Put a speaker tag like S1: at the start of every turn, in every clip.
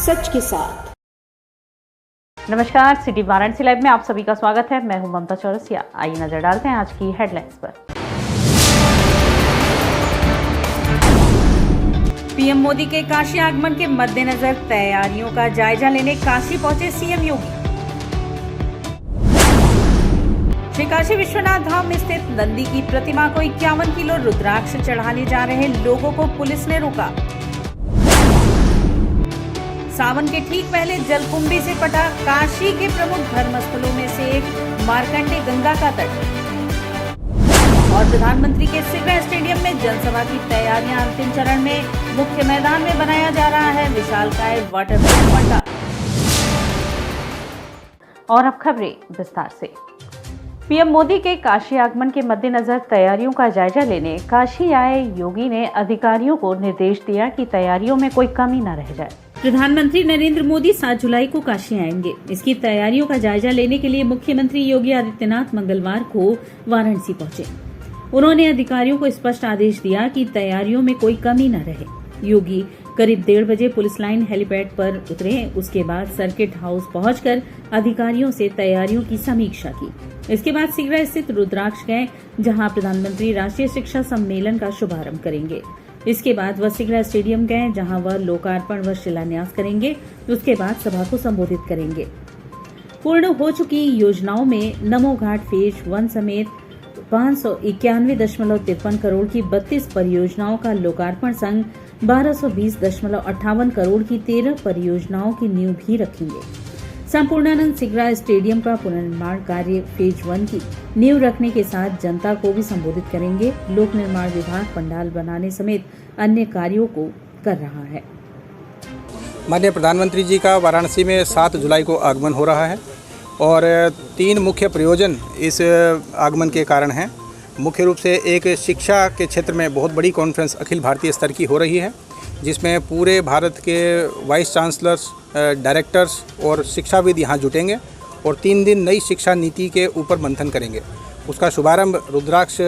S1: सच के साथ।
S2: नमस्कार, सिटी वाराणसी लाइव में आप सभी का स्वागत है। मैं हूं ममता चौरसिया। आइए नजर डालते हैं आज की हेडलाइंस पर। पीएम मोदी के काशी आगमन के मद्देनजर तैयारियों का जायजा लेने काशी पहुंचे सीएम योगी। श्री काशी विश्वनाथ धाम स्थित नंदी की प्रतिमा को 51 किलो रुद्राक्ष चढ़ाने जा रहे लोगों को पुलिस ने रोका। सावन के ठीक पहले जलकुंभी से पटा काशी के प्रमुख धर्मस्थलों में से एक मार्कंडे गंगा का तट। और प्रधानमंत्री के सिगरा स्टेडियम में जनसभा की तैयारियां अंतिम चरण में। मुख्य मैदान में बनाया जा रहा है विशालकाय वाटरप्रूफ पंडाल। और अब खबरें विस्तार से। पीएम मोदी के काशी आगमन के मद्देनजर तैयारियों का जायजा लेने काशी आए योगी ने अधिकारियों को निर्देश दिया कि तैयारियों में कोई कमी न रह जाए। प्रधानमंत्री नरेंद्र मोदी 7 जुलाई को काशी आएंगे। इसकी तैयारियों का जायजा लेने के लिए मुख्यमंत्री योगी आदित्यनाथ मंगलवार को वाराणसी पहुंचे। उन्होंने अधिकारियों को स्पष्ट आदेश दिया कि तैयारियों में कोई कमी न रहे। योगी करीब 1:30 बजे पुलिस लाइन हेलीपैड पर उतरे। उसके बाद सर्किट हाउस पहुंचकर अधिकारियों से तैयारियों की समीक्षा की। इसके बाद सिगरा स्थित रुद्राक्ष गए, जहां प्रधानमंत्री राष्ट्रीय शिक्षा सम्मेलन का शुभारंभ करेंगे। इसके बाद वह सिगरा स्टेडियम गए, जहां वह लोकार्पण व शिलान्यास करेंगे। उसके बाद सभा को संबोधित करेंगे। पूर्ण हो चुकी योजनाओं में नमो घाट फेज 1 समेत 591.53 करोड़ की 32 परियोजनाओं का लोकार्पण संग 1220.58 करोड़ की 13 परियोजनाओं की नींव भी रखेंगे। संपूर्णानंद सिगरा स्टेडियम का पुनर्निर्माण कार्य फेज 1 की नींव रखने के साथ जनता को भी संबोधित करेंगे। लोक निर्माण विभाग पंडाल बनाने समेत अन्य कार्यों को कर रहा है।
S3: माननीय प्रधानमंत्री जी का वाराणसी में 7 जुलाई को आगमन हो रहा है और 3 मुख्य प्रयोजन इस आगमन के कारण हैं। मुख्य रूप से एक शिक्षा के क्षेत्र में बहुत बड़ी कॉन्फ्रेंस अखिल भारतीय स्तर की हो रही है, जिसमें पूरे भारत के वाइस चांसलर्स, डायरेक्टर्स और शिक्षाविद यहाँ जुटेंगे और 3 दिन नई शिक्षा नीति के ऊपर मंथन करेंगे। उसका शुभारंभ रुद्राक्ष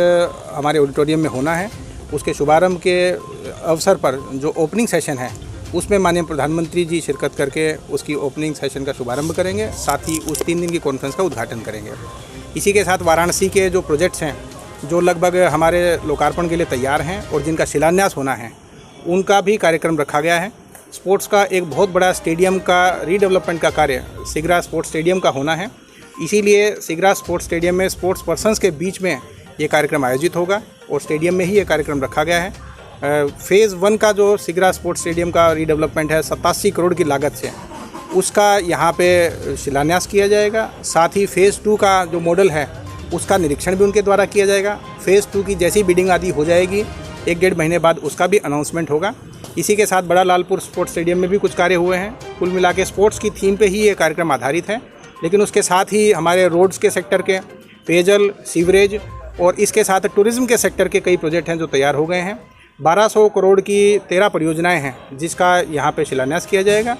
S3: हमारे ऑडिटोरियम में होना है। उसके शुभारंभ के अवसर पर जो ओपनिंग सेशन है, उसमें माननीय प्रधानमंत्री जी शिरकत करके उसकी ओपनिंग सेशन का शुभारंभ करेंगे। साथ ही उस 3 दिन की कॉन्फ्रेंस का उद्घाटन करेंगे। इसी के साथ वाराणसी के जो प्रोजेक्ट्स हैं, जो लगभग हमारे लोकार्पण के लिए तैयार हैं और जिनका शिलान्यास होना है, उनका भी कार्यक्रम रखा गया है। स्पोर्ट्स का एक बहुत बड़ा स्टेडियम का रीडेवलपमेंट का कार्य सिगरा स्पोर्ट्स स्टेडियम का होना है। इसीलिए सिगरा स्पोर्ट्स स्टेडियम में स्पोर्ट्स पर्सन्स के बीच में ये कार्यक्रम आयोजित होगा और स्टेडियम में ही ये कार्यक्रम रखा गया है। फेज़ 1 का जो सिगरा स्पोर्ट्स स्टेडियम का रीडेवलपमेंट है 87 करोड़ की लागत से, उसका यहाँ पे शिलान्यास किया जाएगा। साथ ही फेज़ 2 का जो मॉडल है उसका निरीक्षण भी उनके द्वारा किया जाएगा। फेज़ 2 की जैसी बिडिंग आदि हो जाएगी, 1-1.5 महीने बाद उसका भी अनाउंसमेंट होगा। इसी के साथ बड़ा लालपुर स्पोर्ट्स स्टेडियम में भी कुछ कार्य हुए हैं। कुल मिला के स्पोर्ट्स की थीम पे ही ये कार्यक्रम आधारित है, लेकिन उसके साथ ही हमारे रोड्स के सेक्टर के, पेयजल, सीवरेज और इसके साथ टूरिज़्म के सेक्टर के कई प्रोजेक्ट हैं जो तैयार हो गए हैं। 1200 करोड़ की 13 परियोजनाएं हैं जिसका यहाँ पे शिलान्यास किया जाएगा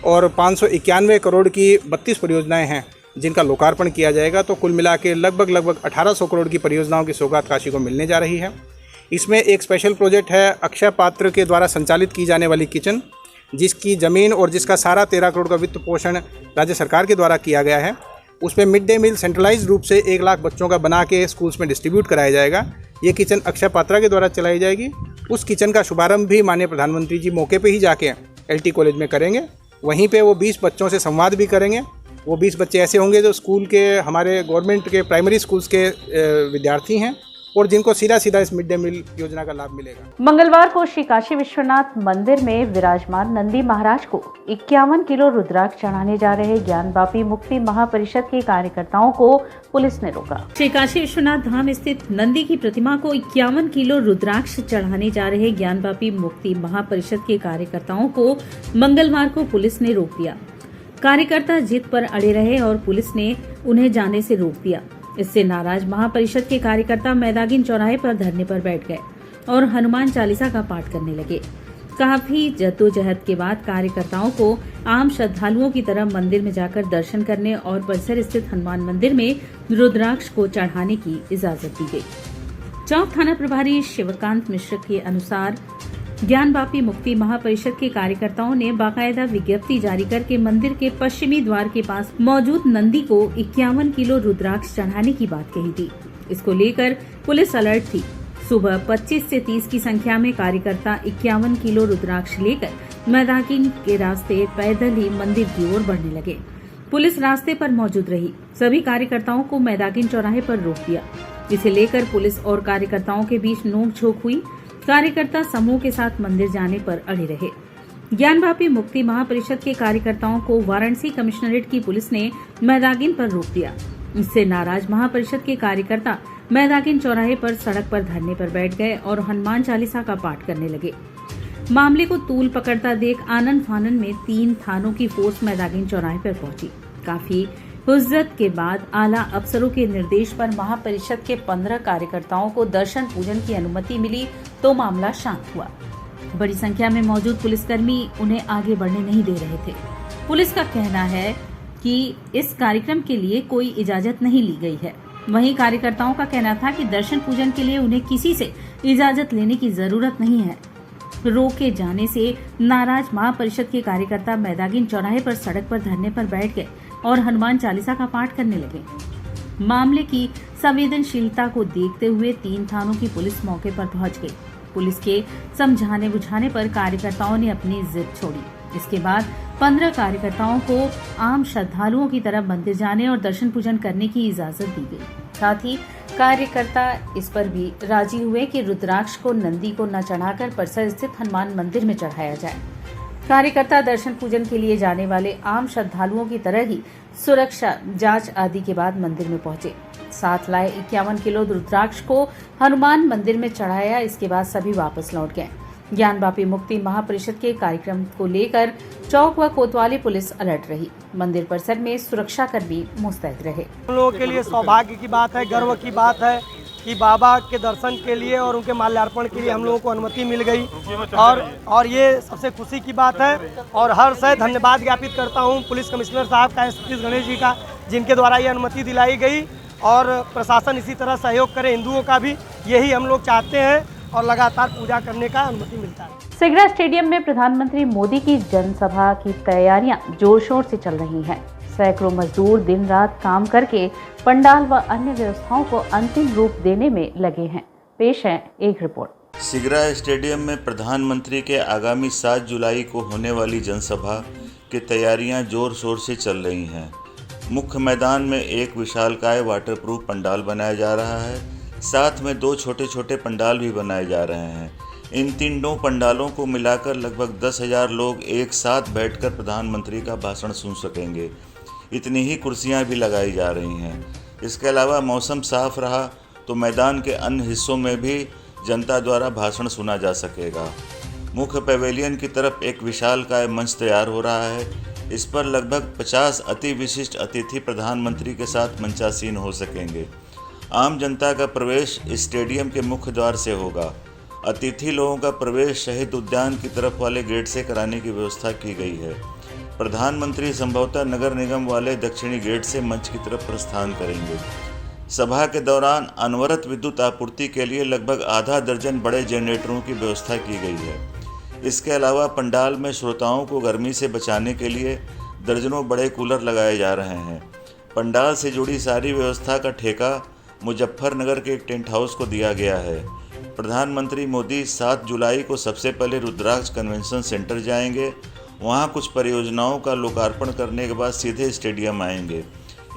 S3: और 591 करोड़ की 32 परियोजनाएं हैं जिनका लोकार्पण किया जाएगा। तो कुल मिला के लगभग 1800 करोड़ की परियोजनाओं की सौगात काशी को मिलने जा रही है। इसमें एक स्पेशल प्रोजेक्ट है अक्षय पात्र के द्वारा संचालित की जाने वाली किचन, जिसकी ज़मीन और जिसका सारा 13 करोड़ का वित्त पोषण राज्य सरकार के द्वारा किया गया है। उसमें मिड डे मील सेंट्रलाइज्ड रूप से 1 लाख बच्चों का बना के स्कूल्स में डिस्ट्रीब्यूट कराया जाएगा। ये किचन अक्षय पात्रा के द्वारा चलाई जाएगी। उस किचन का शुभारंभ भी माननीय प्रधानमंत्री जी मौके पे ही जाके LT कॉलेज में करेंगे। वहीं पे वो 20 बच्चों से संवाद भी करेंगे। वो 20 बच्चे ऐसे होंगे जो स्कूल के, हमारे गवर्नमेंट के प्राइमरी स्कूल्स के विद्यार्थी हैं और जिनको सीधा सीधा इस मिड डे मील योजना का लाभ मिलेगा।
S2: मंगलवार को श्री काशी विश्वनाथ मंदिर में विराजमान नंदी महाराज को 51 किलो रुद्राक्ष चढ़ाने जा रहे ज्ञानवापी मुक्ति महापरिषद के कार्यकर्ताओं को पुलिस ने रोका। श्री काशी विश्वनाथ धाम स्थित नंदी की प्रतिमा को 51 किलो रुद्राक्ष चढ़ाने जा रहे ज्ञानवापी मुक्ति महापरिषद के कार्यकर्ताओं को मंगलवार को पुलिस ने रोक दिया। कार्यकर्ता जिद पर अड़े रहे और पुलिस ने उन्हें जाने से रोक दिया। इससे नाराज महापरिषद के कार्यकर्ता मैदागिन चौराहे पर धरने पर बैठ गए और हनुमान चालीसा का पाठ करने लगे। काफी जद्दोजहद के बाद कार्यकर्ताओं को आम श्रद्धालुओं की तरह मंदिर में जाकर दर्शन करने और परिसर स्थित हनुमान मंदिर में रुद्राक्ष को चढ़ाने की इजाजत दी गई। चौक थाना प्रभारी शिवकांत मिश्र के अनुसार ज्ञानवापी मुक्ति महापरिषद के कार्यकर्ताओं ने बाकायदा विज्ञप्ति जारी करके मंदिर के पश्चिमी द्वार के पास मौजूद नंदी को 51 किलो रुद्राक्ष चढ़ाने की बात कही थी। इसको लेकर पुलिस अलर्ट थी। सुबह 25 से 30 की संख्या में कार्यकर्ता 51 किलो रुद्राक्ष लेकर मैदाकिन के रास्ते पैदल ही मंदिर की ओर बढ़ने लगे। पुलिस रास्ते पर मौजूद रही। सभी कार्यकर्ताओं को मैदाकिन चौराहे पर रोक दिया। इसे लेकर पुलिस और कार्यकर्ताओं के बीच नोक-झोंक हुई। कार्यकर्ता समूह के साथ मंदिर जाने पर अड़े रहे। ज्ञानवापी मुक्ति महापरिषद के कार्यकर्ताओं को वाराणसी कमिश्नरेट की पुलिस ने मैदाकिन पर रोक दिया। इससे नाराज महापरिषद के कार्यकर्ता मैदाकिन चौराहे पर सड़क पर धरने पर बैठ गए और हनुमान चालीसा का पाठ करने लगे। मामले को तूल पकड़ता देख आनन फानन में 3 थानों की फोर्स मैदाकिन चौराहे पर पहुंची। काफी हुज्जत के बाद आला अफसरों के निर्देश पर महापरिषद के 15 कार्यकर्ताओं को दर्शन पूजन की अनुमति मिली तो मामला शांत हुआ। बड़ी संख्या में मौजूद पुलिसकर्मी उन्हें आगे बढ़ने नहीं दे रहे थे। पुलिस का कहना है कि इस कार्यक्रम के लिए कोई इजाजत नहीं ली गई है। वहीं कार्यकर्ताओं का कहना था कि दर्शन पूजन के लिए उन्हें किसी से इजाजत लेने की जरूरत नहीं है। रोके जाने से नाराज महापरिषद के कार्यकर्ता मैदाकिन चौराहे पर सड़क पर धरने पर बैठ गए और हनुमान चालीसा का पाठ करने लगे। मामले की संवेदनशीलता को देखते हुए 3 थानों की पुलिस मौके पर पहुंच गई। पुलिस के समझाने बुझाने पर कार्यकर्ताओं ने अपनी जिद छोड़ी। इसके बाद 15 कार्यकर्ताओं को आम श्रद्धालुओं की तरह मंदिर जाने और दर्शन पूजन करने की इजाजत दी गई। साथ ही कार्यकर्ता इस पर भी राजी हुए कि रुद्राक्ष को नंदी को न चढ़ाकर परिसर स्थित हनुमान मंदिर में चढ़ाया जाए। कार्यकर्ता दर्शन पूजन के लिए जाने वाले आम श्रद्धालुओं की तरह ही सुरक्षा जांच आदि के बाद मंदिर में पहुंचे। साथ लाए 51 किलो रुद्राक्ष को हनुमान मंदिर में चढ़ाया। इसके बाद सभी वापस लौट गए। ज्ञानवापी मुक्ति महापरिषद के कार्यक्रम को लेकर चौक व कोतवाली पुलिस अलर्ट रही। मंदिर परिसर में सुरक्षा कर्मी मुस्तैद रहे।
S1: हम लोगों के लिए सौभाग्य की बात है, गर्व की बात है कि बाबा के दर्शन के लिए और उनके माल्यार्पण के लिए हम लोगों को अनुमति मिल गई और ये सबसे खुशी की बात है। और हर से धन्यवाद ज्ञापित करता हूँ पुलिस कमिश्नर साहब का, सतीश गणेश जी का, जिनके द्वारा ये अनुमति दिलाई गई। और प्रशासन इसी तरह सहयोग करे, हिंदुओं का भी यही हम लोग चाहते हैं और लगातार पूजा करने का अनुमति मिलता है।
S2: सिगरा स्टेडियम में प्रधानमंत्री मोदी की जनसभा की तैयारियां जोर शोर से चल रही हैं। सैकड़ों मजदूर दिन रात काम करके पंडाल व अन्य व्यवस्थाओं को अंतिम रूप देने में लगे हैं। पेश है एक रिपोर्ट।
S4: सिगरा स्टेडियम में प्रधानमंत्री के आगामी 7 जुलाई को होने वाली जनसभा की तैयारियां जोर शोर से चल रही हैं। मुख्य मैदान में एक विशालकाय वाटरप्रूफ पंडाल बनाया जा रहा है। साथ में 2 छोटे छोटे पंडाल भी बनाए जा रहे हैं। इन तीनों पंडालों को मिलाकर लगभग 10,000 लोग एक साथ बैठकर प्रधानमंत्री का भाषण सुन सकेंगे। इतनी ही कुर्सियां भी लगाई जा रही हैं। इसके अलावा मौसम साफ रहा तो मैदान के अन्य हिस्सों में भी जनता द्वारा भाषण सुना जा सकेगा। मुख्य पैवेलियन की तरफ एक विशालकाय मंच तैयार हो रहा है। इस पर लगभग 50 अति विशिष्ट अतिथि प्रधानमंत्री के साथ मंचासीन हो सकेंगे। आम जनता का प्रवेश स्टेडियम के मुख्य द्वार से होगा। अतिथि लोगों का प्रवेश शहीद उद्यान की तरफ वाले गेट से कराने की व्यवस्था की गई है। प्रधानमंत्री संभवतः नगर निगम वाले दक्षिणी गेट से मंच की तरफ प्रस्थान करेंगे। सभा के दौरान अनवरत विद्युत आपूर्ति के लिए लगभग आधा दर्जन बड़े जनरेटरों की व्यवस्था की गई है। इसके अलावा पंडाल में श्रोताओं को गर्मी से बचाने के लिए दर्जनों बड़े कूलर लगाए जा रहे हैं। पंडाल से जुड़ी सारी व्यवस्था का ठेका मुजफ्फरनगर के एक टेंट हाउस को दिया गया है। प्रधानमंत्री मोदी 7 जुलाई को सबसे पहले रुद्राक्ष कन्वेंशन सेंटर जाएंगे। वहां कुछ परियोजनाओं का लोकार्पण करने के बाद सीधे स्टेडियम आएंगे।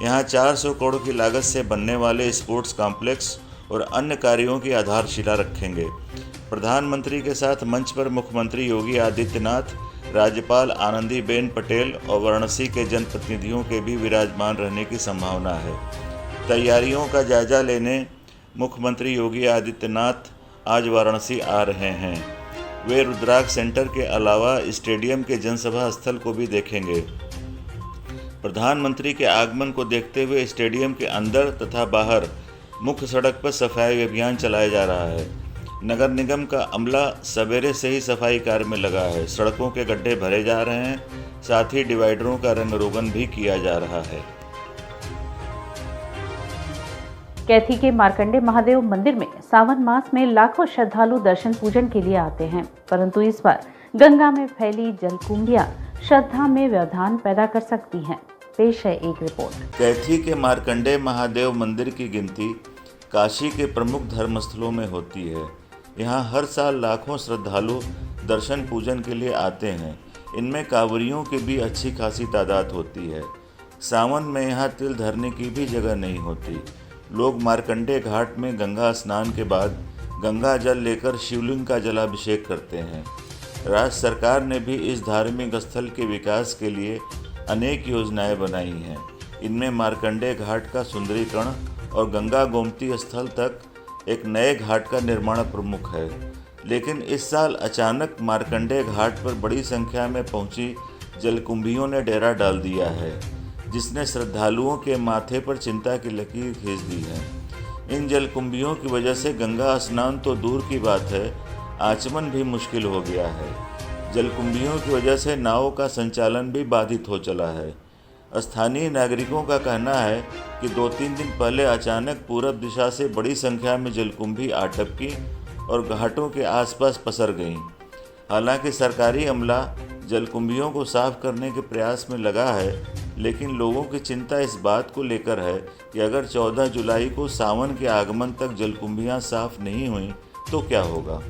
S4: यहां 400 करोड़ की लागत से बनने वाले स्पोर्ट्स कॉम्प्लेक्स और अन्य कार्यों की आधारशिला रखेंगे। प्रधानमंत्री के साथ मंच पर मुख्यमंत्री योगी आदित्यनाथ, राज्यपाल आनंदीबेन पटेल और वाराणसी के जनप्रतिनिधियों के भी विराजमान रहने की संभावना है। तैयारियों का जायजा लेने मुख्यमंत्री योगी आदित्यनाथ आज वाराणसी आ रहे हैं। वे रुद्राक्ष सेंटर के अलावा स्टेडियम के जनसभा स्थल को भी देखेंगे। प्रधानमंत्री के आगमन को देखते हुए स्टेडियम के अंदर तथा बाहर मुख्य सड़क पर सफाई अभियान चलाया जा रहा है। नगर निगम का अमला सवेरे से ही सफाई कार्य में लगा है। सड़कों के गड्ढे भरे जा रहे हैं, साथ ही डिवाइडरों का रंग रोगन भी किया जा रहा है।
S2: कैथी के मार्कंडे महादेव मंदिर में सावन मास में लाखों श्रद्धालु दर्शन पूजन के लिए आते हैं, परंतु इस बार गंगा में फैली जलकुंभियां श्रद्धा में व्यवधान पैदा कर सकती हैं। पेश है एक रिपोर्ट।
S4: कैथी के मार्कंडे महादेव मंदिर की गिनती काशी के प्रमुख धर्मस्थलों में होती है। यहाँ हर साल लाखों श्रद्धालु दर्शन पूजन के लिए आते हैं। इनमें कांवरियों की भी अच्छी खासी तादाद होती है। सावन में यहाँ तिल धरने की भी जगह नहीं होती। लोग मार्कंडे घाट में गंगा स्नान के बाद गंगा जल लेकर शिवलिंग का जलाभिषेक करते हैं। राज्य सरकार ने भी इस धार्मिक स्थल के विकास के लिए अनेक योजनाएं बनाई हैं। इनमें मार्कंडे घाट का सुंदरीकरण और गंगा गोमती स्थल तक एक नए घाट का निर्माण प्रमुख है। लेकिन इस साल अचानक मार्कंडे घाट पर बड़ी संख्या में पहुंची जलकुंभियों ने डेरा डाल दिया है, जिसने श्रद्धालुओं के माथे पर चिंता की लकीर खींच दी है। इन जलकुंभियों की वजह से गंगा स्नान तो दूर की बात है, आचमन भी मुश्किल हो गया है। जलकुंभियों की वजह से नावों का संचालन भी बाधित हो चला है। स्थानीय नागरिकों का कहना है कि 2-3 दिन पहले अचानक पूरब दिशा से बड़ी संख्या में जलकुंभी आ टपकी और घाटों के आसपास पसर गईं। हालांकि सरकारी अमला जलकुंभियों को साफ करने के प्रयास में लगा है, लेकिन लोगों की चिंता इस बात को लेकर है कि अगर 14 जुलाई को सावन के आगमन तक जलकुंभियां साफ नहीं हुई तो क्या होगा।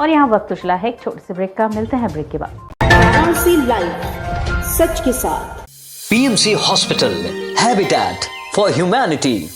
S2: और यहाँ वक्त उछला है एक छोटे से ब्रेक का। मिलते हैं ब्रेक के बाद।
S5: वाराणसी लाइव, सच के साथ।
S6: PMC hospital, habitat for humanity.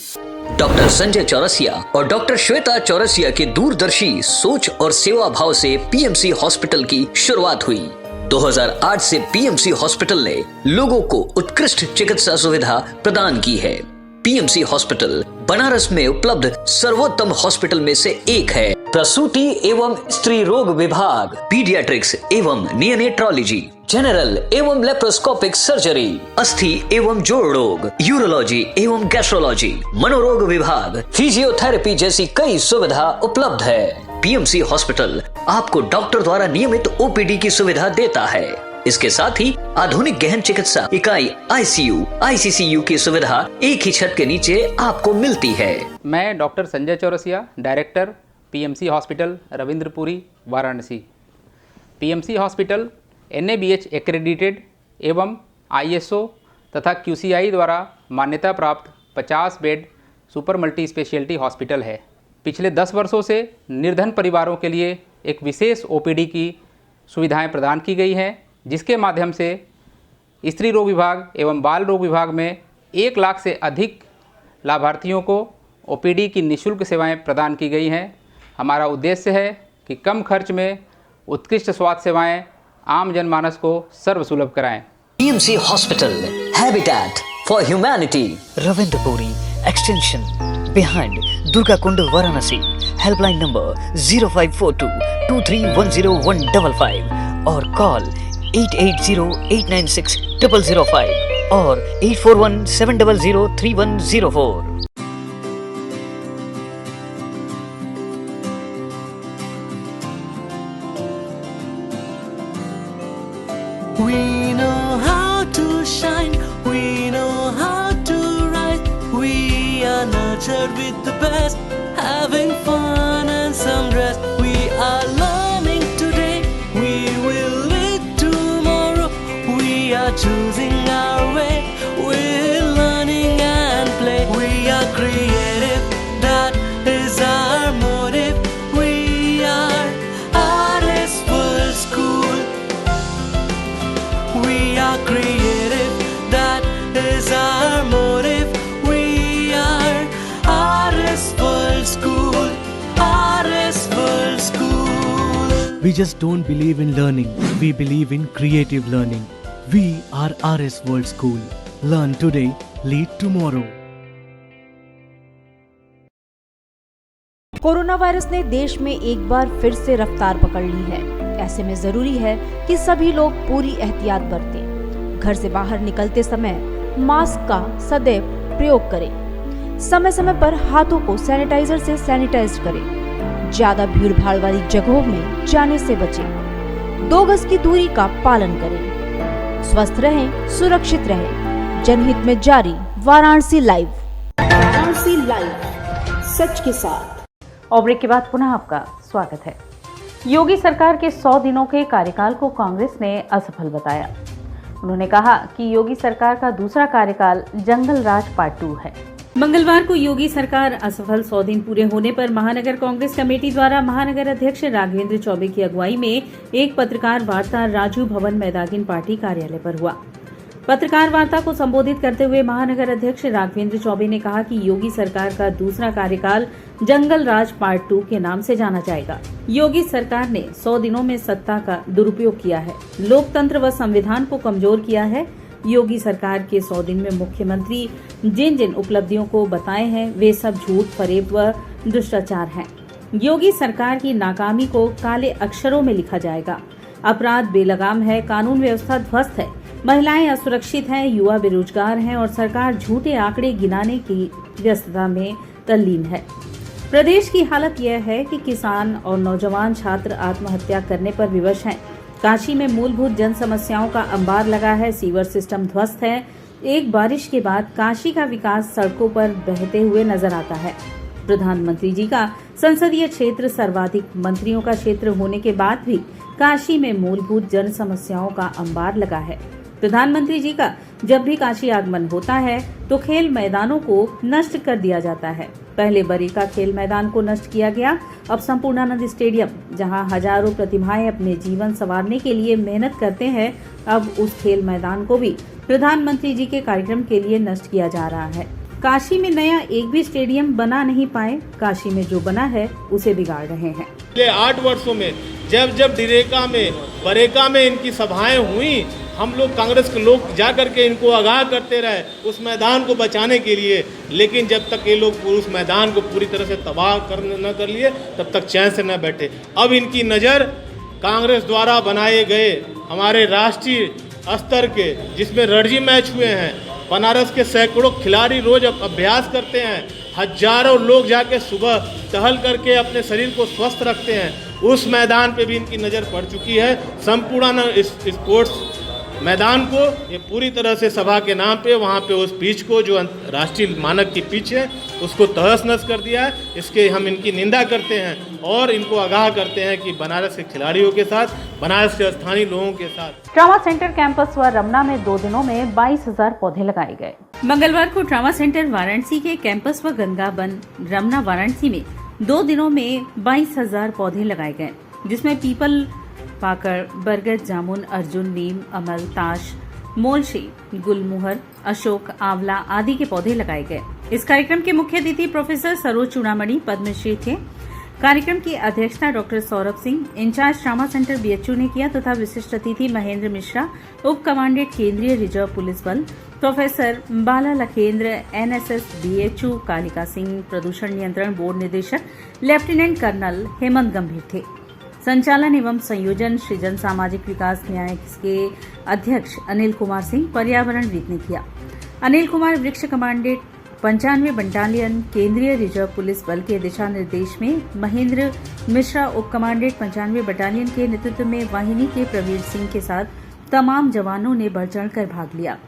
S6: Doctor Sanjay Chaurasia और डॉक्टर श्वेता चौरसिया के दूरदर्शी सोच और सेवा भाव से पीएमसी हॉस्पिटल की शुरुआत हुई। 2008 से पीएमसी हॉस्पिटल ने लोगों को उत्कृष्ट चिकित्सा सुविधा प्रदान की है। पीएमसी हॉस्पिटल बनारस में उपलब्ध सर्वोत्तम हॉस्पिटल में से एक है। प्रसूति एवं स्त्री रोग विभाग, पीडियाट्रिक्स एवं नियोनेट्रोलॉजी, जनरल एवं लेप्रोस्कोपिक सर्जरी, अस्थि एवं जोड़ रोग, यूरोलॉजी एवं गैस्ट्रोलॉजी, मनोरोग विभाग, फिजियोथेरेपी जैसी कई सुविधा उपलब्ध है। पीएमसी हॉस्पिटल आपको डॉक्टर द्वारा नियमित ओपीडी की सुविधा देता है। इसके साथ ही आधुनिक गहन चिकित्सा इकाई आईसीयू, आईसीसीयू की सुविधा एक ही छत के नीचे आपको मिलती है।
S7: मैं doctor Sanjay Chaurasia, director PMC hospital Ravindrapuri, Varanasi. PMC hospital NABH accredited एवं ISO तथा QCI द्वारा मान्यता प्राप्त 50 bed super multi speciality hospital है। पिछले 10 वर्षों से निर्धन परिवारों के लिए एक विशेष OPD की सुविधाएं प्रदान की गई हैं, जिसके माध्यम से स्त्री रोग विभाग एवं बाल रोग विभाग में 1 लाख से अधिक लाभार्थियों को OPD की निःशुल्क सेवाएं प्रदान की गई हैं। हमारा उद्देश्य है कि कम खर्च में उत्कृष्ट स्वास्थ्य सेवाएं आम जनमानस को सर्वसुलभ कराएं।
S6: PMC hospital, habitat for humanity, Ravindrapuri extension behind Durga Kund, Varanasi. Helpline number 0542231015 और कॉल 8808960005 और 8417003104।
S8: We know how to shine, we know how to rise. We are nurtured with the best, having fun and some rest. We are learning today, we will lead tomorrow. We are choosing our way, we're learning and play. We are creative, that is our motive. We are RS World School. We are creative, that is our motive. We are RS World School, RS World School.
S9: We just don't believe in learning, we believe in creative learning. We are RS World School. Learn today, lead tomorrow.
S5: Corona virus ने देश में एक बार फिर से रफ्तार पकड़ ली है। ऐसे में जरूरी है कि सभी लोग पूरी एहतियात बरतें। घर से बाहर निकलते समय मास्क का सदैव प्रयोग करें। समय समय पर हाथों को सैनिटाइजर से सैनिटाइज करें। ज्यादा भीड़ भाड़ वाली जगहों में जाने से बचें। 2 गज की दूरी का पालन करें। स्वस्थ रहें, सुरक्षित रहें। जनहित में जारी वाराणसी लाइव।
S10: वाराणसी लाइव, सच के साथ।
S2: और ब्रेक के बाद पुनः आपका स्वागत है। योगी सरकार के 100 दिनों के कार्यकाल को कांग्रेस ने असफल बताया। उन्होंने कहा कि योगी सरकार का दूसरा कार्यकाल जंगल राज पार्ट 2 है। मंगलवार को योगी सरकार असफल 100 दिन पूरे होने पर महानगर कांग्रेस कमेटी द्वारा महानगर अध्यक्ष राघवेंद्र चौबे की अगुवाई में एक पत्रकार वार्ता राजू भवन मैदागिन पार्टी कार्यालय पर हुआ। पत्रकार वार्ता को संबोधित करते हुए महानगर अध्यक्ष राघवेंद्र चौबे ने कहा कि योगी सरकार का दूसरा कार्यकाल जंगल राज पार्ट 2 के नाम से जाना जाएगा। योगी सरकार ने 100 दिनों में सत्ता का दुरुपयोग किया है, लोकतंत्र व संविधान को कमजोर किया है। योगी सरकार के 100 दिन में मुख्यमंत्री जिन जिन उपलब्धियों को बताए हैं वे सब झूठ, फरेब व भ्रष्टाचार हैं। योगी सरकार की नाकामी को काले अक्षरों में लिखा जाएगा। अपराध बेलगाम है, कानून व्यवस्था ध्वस्त है, महिलाएं असुरक्षित हैं, युवा बेरोजगार हैं और सरकार झूठे आंकड़े गिनाने की व्यस्तता में तल्लीन है। प्रदेश की हालत यह है कि किसान और नौजवान छात्र आत्महत्या करने पर विवश हैं। काशी में मूलभूत जन समस्याओं का अंबार लगा है, सीवर सिस्टम ध्वस्त है। एक बारिश के बाद काशी का विकास सड़कों पर बहते हुए नजर आता है। प्रधानमंत्री जी का संसदीय क्षेत्र सर्वाधिक मंत्रियों का क्षेत्र होने के बाद भी काशी में मूलभूत जन समस्याओं का अंबार लगा है। प्रधानमंत्री जी का जब भी काशी आगमन होता है तो खेल मैदानों को नष्ट कर दिया जाता है। पहले बरीका खेल मैदान को नष्ट किया गया, अब संपूर्णानंद स्टेडियम जहां हजारों प्रतिभाएं अपने जीवन संवारने के लिए मेहनत करते हैं, अब उस खेल मैदान को भी प्रधानमंत्री जी के कार्यक्रम के लिए नष्ट किया जा रहा है। काशी में नया एक भी स्टेडियम बना नहीं पाए, काशी में जो बना है उसे बिगाड़ रहे हैं।
S11: पिछले 8 वर्षों में जब जब डिरेका में, बरेका में इनकी सभाएं हुई, हम लोग कांग्रेस के लोग जा करके इनको आगाह करते रहे उस मैदान को बचाने के लिए, लेकिन जब तक ये लोग उस मैदान को पूरी तरह से तबाह न कर लिए तब तक चैन से न बैठे। अब इनकी नज़र कांग्रेस द्वारा बनाए गए हमारे राष्ट्रीय स्तर के, जिसमें रणजी मैच हुए हैं, बनारस के सैकड़ों खिलाड़ी रोज अभ्यास करते हैं, हजारों लोग जाके सुबह टहल करके अपने शरीर को स्वस्थ रखते हैं, उस मैदान पे भी इनकी नज़र पड़ चुकी है। संपूर्ण स्पोर्ट्स मैदान को ये पूरी तरह से सभा के नाम पे वहाँ पे उस पिच को जो राष्ट्रीय मानक की पिच है उसको तहस नहस कर दिया है। इसके हम इनकी निंदा करते हैं और इनको आगाह करते हैं कि बनारस के खिलाड़ियों के साथ, बनारस के स्थानीय लोगों के साथ।
S2: ट्रामा सेंटर कैंपस व रमना में 2 दिनों में 22,000 पौधे लगाए गए। मंगलवार को ट्रामा सेंटर वाराणसी के कैंपस व गंगाबन रमना वाराणसी में 2 दिनों में 22,000 पौधे लगाए गए, जिसमें पीपल, पाकड़, बरगद, जामुन, अर्जुन, नीम, अमल, ताश, मोलशी, गुलमोहर, अशोक, आंवला आदि के पौधे लगाए गए। इस कार्यक्रम के मुख्य अतिथि प्रोफेसर सरोज चूड़ामणि पद्मश्री थे। कार्यक्रम की अध्यक्षता doctor Saurabh Singh, incharge trauma centre BHU ने किया तथा विशिष्ट अतिथि महेंद्र मिश्रा, उप कमांडेंट केंद्रीय रिजर्व पुलिस बल, प्रोफेसर बाला लखेंद्र, एनएसएस बीएचयू, कालिका सिंह, प्रदूषण नियंत्रण बोर्ड निदेशक, लेफ्टिनेंट कर्नल हेमंत गंभीर थे। संचालन एवं संयोजन सृजन सामाजिक विकास न्याय के अध्यक्ष अनिल कुमार सिंह, पर्यावरणविद ने किया। अनिल कुमार वृक्ष कमांडेंट 95 बटालियन केंद्रीय रिजर्व पुलिस बल के दिशा निर्देश में, महेंद्र मिश्रा उप कमांडेंट 95 बटालियन के नेतृत्व में वाहिनी के प्रवीर सिंह के साथ तमाम जवानों ने बढ़ चढ़ कर भाग लिया।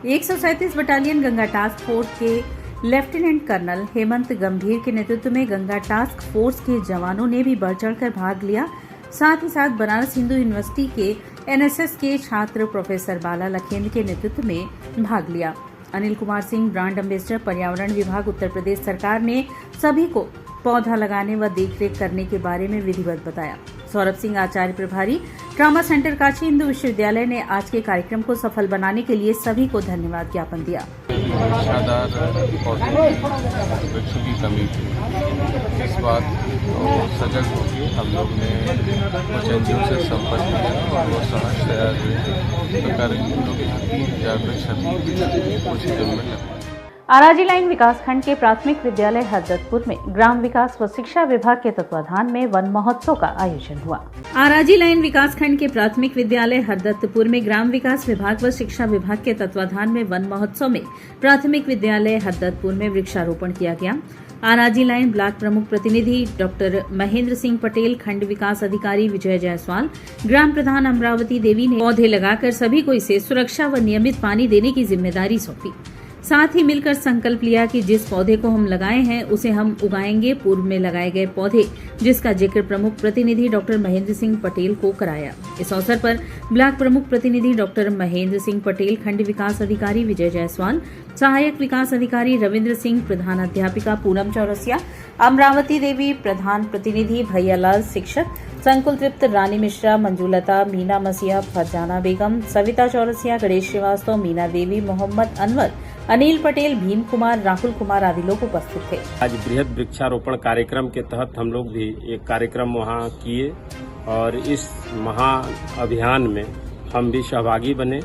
S2: 137 बटालियन गंगा टास्क फोर्स के लेफ्टिनेंट कर्नल हेमंत गंभीर के नेतृत्व में गंगा टास्क फोर्स के जवानों ने भी बढ़ चढ़कर भाग लिया। साथ ही साथ बनारस हिंदू यूनिवर्सिटी के एनएसएस के छात्र प्रोफेसर बाला लखेंद्र के नेतृत्व में भाग लिया। अनिल कुमार सिंह, ब्रांड एम्बेसडर, पर्यावरण विभाग, उत्तर प्रदेश सरकार ने सभी को पौधा लगाने व देखरेख करने के बारे में विधिवत बताया। सौरभ सिंह, आचार्य प्रभारी, ट्रामा सेंटर काशी हिंदू विश्वविद्यालय ने आज के कार्यक्रम को सफल बनाने के लिए सभी को धन्यवाद ज्ञापन दिया।
S12: वृक्षों की कमी थी, इस बात को सजग होकर हम लोग ने कुछ एनजीओ से संपर्क किया और वो समझ तैयार हुए तो करीब 3,000 वृक्ष कुछ ही दिन में लगे।
S2: आराजी लाइन विकासखंड के प्राथमिक विद्यालय हरदत्तपुर में ग्राम विकास व शिक्षा विभाग के तत्वाधान में वन महोत्सव का आयोजन हुआ। आराजी लाइन विकासखंड के प्राथमिक विद्यालय हरदत्तपुर में ग्राम विकास विभाग व शिक्षा विभाग के तत्वाधान में वन महोत्सव में प्राथमिक विद्यालय हरदत्तपुर में वृक्षारोपण किया गया। आराजी लाइन ब्लॉक प्रमुख प्रतिनिधि डॉक्टर महेंद्र सिंह पटेल, खंड विकास अधिकारी विजय जायसवाल, ग्राम प्रधान अमरावती देवी ने पौधे लगाकर सभी को इसे सुरक्षा व नियमित पानी देने की जिम्मेदारी सौंपी। साथ ही मिलकर संकल्प लिया कि जिस पौधे को हम लगाए हैं उसे हम उगाएंगे। पूर्व में लगाए गए पौधे जिसका जिक्र प्रमुख प्रतिनिधि डॉक्टर महेंद्र सिंह पटेल को कराया। इस अवसर पर ब्लॉक प्रमुख प्रतिनिधि डॉक्टर महेंद्र सिंह पटेल, खंड विकास अधिकारी विजय जायसवाल, सहायक विकास अधिकारी रविंद्र सिंह, प्रधान अध्यापिका पूनम चौरसिया, अमरावती देवी, प्रधान प्रतिनिधि भैयालाल, शिक्षक संकुल तृप्त रानी मिश्रा, मंजूलता, मीना मसीहा, फरजाना बेगम, सविता चौरसिया, गणेश श्रीवास्तव, मीना देवी, मोहम्मद अनवर, अनिल पटेल, भीम कुमार, राहुल कुमार आदि लोग उपस्थित थे।
S13: आज बृहद वृक्षारोपण कार्यक्रम के तहत हम लोग भी एक कार्यक्रम वहाँ किए और इस महा अभियान में हम भी सहभागी बने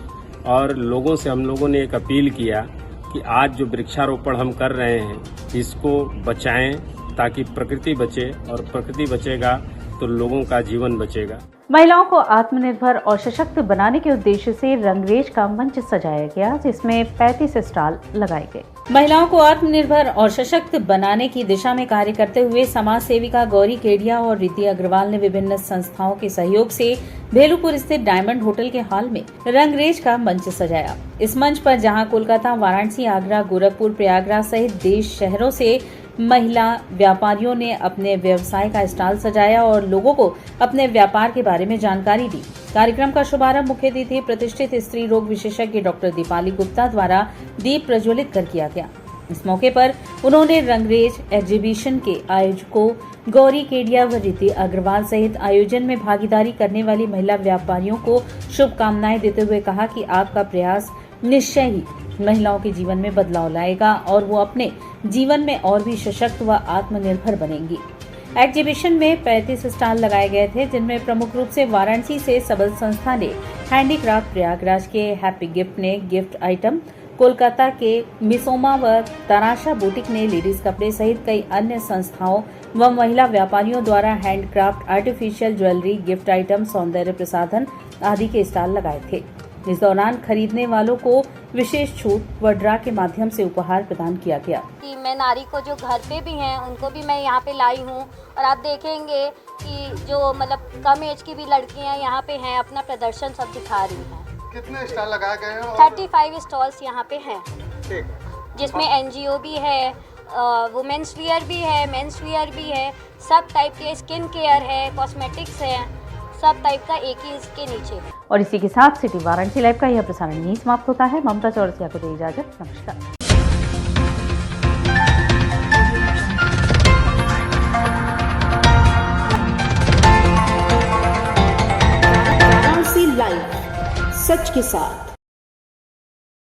S13: और लोगों से हम लोगों ने एक अपील किया कि आज जो वृक्षारोपण हम कर रहे हैं इसको बचाएं ताकि प्रकृति बचे और प्रकृति बचेगा तो लोगों का जीवन बचेगा।
S2: महिलाओं को आत्मनिर्भर और सशक्त बनाने के उद्देश्य से रंगरेज का मंच सजाया गया, जिसमें 35 स्टॉल लगाए गए। महिलाओं को आत्मनिर्भर और सशक्त बनाने की दिशा में कार्य करते हुए समाज सेविका गौरी केडिया और रिद्धि अग्रवाल ने विभिन्न संस्थाओं के सहयोग से भेलूपुर स्थित डायमंड होटल के हॉल में रंगरेज का मंच सजाया। इस मंच पर जहां कोलकाता, वाराणसी, आगरा, गोरखपुर, प्रयागराज सहित देश शहरों से महिला व्यापारियों ने अपने व्यवसाय का स्टॉल सजाया और लोगों को अपने व्यापार के बारे में जानकारी दी। कार्यक्रम का शुभारंभ मुख्य अतिथि प्रतिष्ठित स्त्री रोग विशेषज्ञ डॉक्टर दीपाली गुप्ता द्वारा दीप प्रज्वलित कर किया गया। इस मौके पर उन्होंने रंगरेज एग्जीबिशन के आयोजकों गौरी केडिया व रिद्धि अग्रवाल सहित आयोजन में भागीदारी करने वाली महिला व्यापारियों को शुभकामनाएं देते हुए कहा कि आपका प्रयास निश्चय ही महिलाओं के जीवन में बदलाव लाएगा और वो अपने जीवन में और भी सशक्त व आत्मनिर्भर बनेंगी। एग्जीबिशन में 35 स्टॉल लगाए गए थे, जिनमें प्रमुख रूप से वाराणसी से सबल संस्था ने हैंडीक्राफ्ट, प्रयागराज के हैप्पी गिफ्ट ने गिफ्ट आइटम, कोलकाता के मिसोमा व तराशा बुटीक ने लेडीज कपड़े सहित कई अन्य संस्थाओं व महिला व्यापारियों द्वारा handcraft, artificial jewellery, gift item, सौंदर्य प्रसाधन आदि के स्टॉल लगाए थे। इस दौरान खरीदने वालों को विशेष छूट व ड्रा के माध्यम से उपहार प्रदान किया गया।
S14: कि मैं नारी को जो घर पे भी हैं उनको भी मैं यहाँ पे लाई हूँ और आप देखेंगे कि जो मतलब कम एज की भी लड़कियाँ यहाँ पे हैं, अपना प्रदर्शन सब दिखा रही हैं।
S15: कितने स्टॉल लगाए गए हैं?
S14: 35 स्टॉल्स यहाँ पे हैं, जिसमें NGO भी है, वुमेन्स वियर भी है, मेंस वियर भी है, सब टाइप के, स्किन केयर है, कॉस्मेटिक्स है, सब टाइप का एक ही इसके नीचे।
S2: और इसी के साथ सिटी वाराणसी लाइव का यह प्रसारण यहीं समाप्त होता है। ममता चौरसिया को दे इजाजत। नमस्कार।
S10: वाराणसी लाइव, सच के साथ।